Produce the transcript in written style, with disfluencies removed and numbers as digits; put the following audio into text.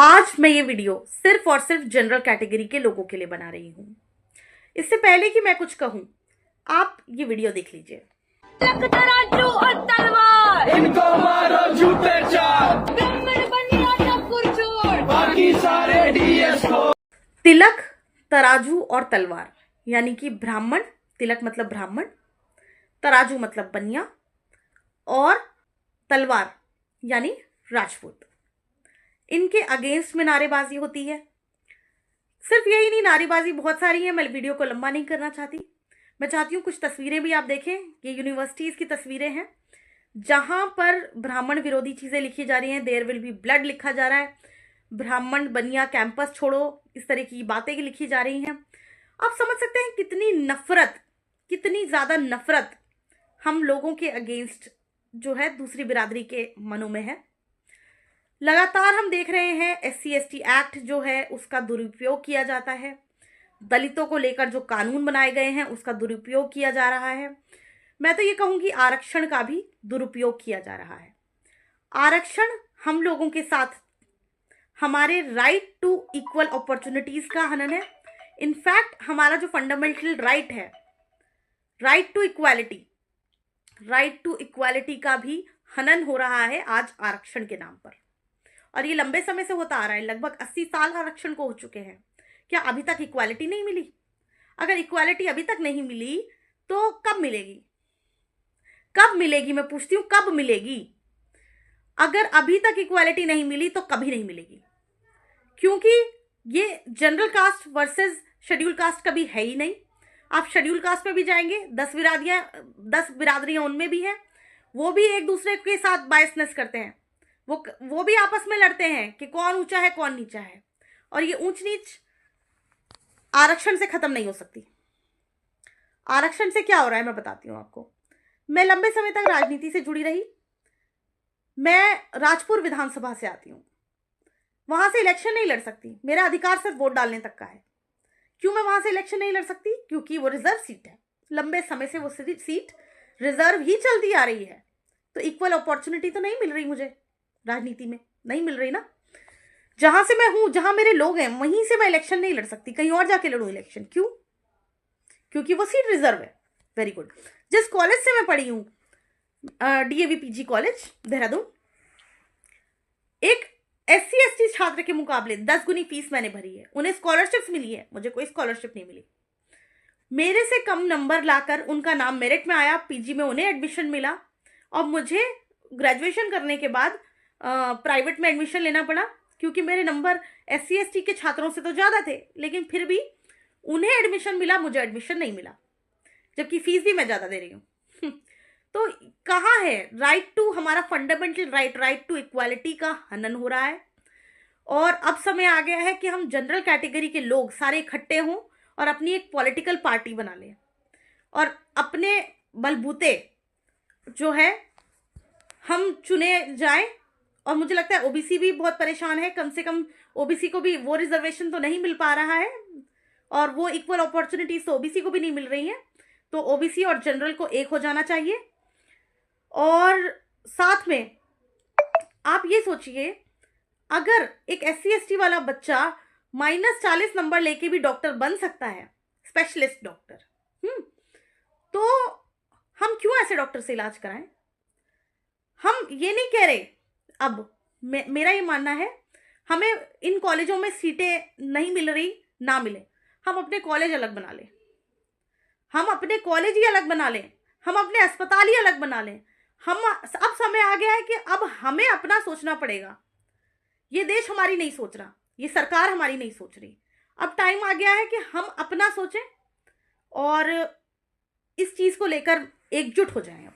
आज मैं ये वीडियो सिर्फ और सिर्फ जनरल कैटेगरी के लोगों के लिए बना रही हूँ। इससे पहले कि मैं कुछ कहूँ, आप ये वीडियो देख लीजिए। तराजू और तलवार, इनको मारो जूते चार, ब्राह्मण बनिया टप्पुर चोर, बाकी सारे डीएस को। तिलक, तराजू और तलवार यानी कि ब्राह्मण, तिलक मतलब ब्राह्मण, तराजू मतलब बनिया और तलवार यानी राजपूत। इनके अगेंस्ट में नारेबाजी होती है। सिर्फ यही नहीं, नारेबाजी बहुत सारी है। मैं वीडियो को लंबा नहीं करना चाहती। मैं चाहती हूँ कुछ तस्वीरें भी आप देखें। ये यूनिवर्सिटीज़ की तस्वीरें हैं जहाँ पर ब्राह्मण विरोधी चीज़ें लिखी जा रही हैं। देयर विल बी ब्लड लिखा जा रहा है, ब्राह्मण बनिया कैंपस छोड़ो, इस तरह की बातें लिखी जा रही हैं। आप समझ सकते हैं कितनी नफरत, कितनी ज़्यादा नफरत हम लोगों के अगेंस्ट जो है दूसरी बिरादरी के मनों में है। लगातार हम देख रहे हैं SC/ST एक्ट जो है उसका दुरुपयोग किया जाता है। दलितों को लेकर जो कानून बनाए गए हैं उसका दुरुपयोग किया जा रहा है। मैं तो ये कहूँगी आरक्षण का भी दुरुपयोग किया जा रहा है। आरक्षण हम लोगों के साथ हमारे राइट टू इक्वल अपॉर्चुनिटीज़ का हनन है। इनफैक्ट हमारा जो फंडामेंटल राइट है, राइट टू इक्वालिटी का भी हनन हो रहा है आज आरक्षण के नाम पर। और ये लंबे समय से होता आ रहा है। लगभग 80 साल आरक्षण को हो चुके हैं। क्या अभी तक इक्वालिटी नहीं मिली? अगर इक्वालिटी अभी तक नहीं मिली तो कब मिलेगी? कब मिलेगी? मैं पूछती हूँ, कब मिलेगी? अगर अभी तक इक्वालिटी नहीं मिली तो कभी नहीं मिलेगी, क्योंकि ये general caste versus schedule caste कभी है ही नहीं। आप शेड्यूल कास्ट पे भी जाएंगे, 10 बिरादरियां उनमें भी हैं, वो भी एक दूसरे के साथ बायसनेस करते हैं। वो भी आपस में लड़ते हैं कि कौन ऊंचा है कौन नीचा है। और ये ऊंच नीच आरक्षण से खत्म नहीं हो सकती। आरक्षण से क्या हो रहा है मैं बताती हूँ आपको। मैं लंबे समय तक राजनीति से जुड़ी रही। मैं राजपुर विधानसभा से आती हूँ। वहां से इलेक्शन नहीं लड़ सकती। मेरा अधिकार सिर्फ वोट डालने तक का है। क्यों मैं वहां से इलेक्शन नहीं लड़ सकती? क्योंकि वो रिजर्व सीट है। लंबे समय से वो सीट रिजर्व ही चलती आ रही है। तो इक्वल अपॉर्चुनिटी तो नहीं मिल रही मुझे राजनीति में, नहीं मिल रही ना। जहां से मैं हूं, जहां मेरे लोग हैं, वहीं से मैं इलेक्शन नहीं लड़ सकती। कहीं और जाके लड़ूं इलेक्शन। क्यों? क्योंकि वो सीट रिजर्व है। Very good. जिस कॉलेज से मैं पढ़ी हूं, DAV PG कॉलेज देहरादून, एक SC/ST छात्र के मुकाबले 10 गुनी फीस मैंने भरी है। उन्हें स्कॉलरशिप्स मिली है, मुझे कोई स्कॉलरशिप नहीं मिली। मेरे से कम नंबर लाकर उनका नाम मेरिट में आया, PG में उन्हें एडमिशन मिला, और मुझे ग्रेजुएशन करने के बाद प्राइवेट में एडमिशन लेना पड़ा, क्योंकि मेरे नंबर SC/ST के छात्रों से तो ज़्यादा थे, लेकिन फिर भी उन्हें एडमिशन मिला, मुझे एडमिशन नहीं मिला, जबकि फीस भी मैं ज़्यादा दे रही हूँ। तो कहाँ है राइट टू, हमारा फंडामेंटल राइट टू इक्वालिटी का हनन हो रहा है। और अब समय आ गया है कि हम जनरल कैटेगरी के लोग सारे इकट्ठे हों और अपनी एक पॉलिटिकल पार्टी बना लें और अपने बलबूते जो है हम चुने जाएं। और मुझे लगता है OBC भी बहुत परेशान है। कम से कम OBC को भी वो रिजर्वेशन तो नहीं मिल पा रहा है, और वो इक्वल अपॉर्चुनिटीज तो OBC को भी नहीं मिल रही हैं। तो OBC और जनरल को एक हो जाना चाहिए। और साथ में आप ये सोचिए, अगर एक SC/ST वाला बच्चा -40 नंबर लेके भी डॉक्टर बन सकता है, स्पेशलिस्ट डॉक्टर, तो हम क्यों ऐसे डॉक्टर से इलाज कराएं? हम ये नहीं कह रहे। अब मेरा ये मानना है, हमें इन कॉलेजों में सीटें नहीं मिल रही, ना मिले, हम अपने कॉलेज अलग बना लें, हम अपने कॉलेज ही अलग बना लें, हम अपने अस्पताल ही अलग बना लें। अब समय आ गया है कि अब हमें अपना सोचना पड़ेगा। ये देश हमारी नहीं सोच रहा, ये सरकार हमारी नहीं सोच रही। अब टाइम आ गया है कि हम अपना सोचें और इस चीज़ को लेकर एकजुट हो जाएं।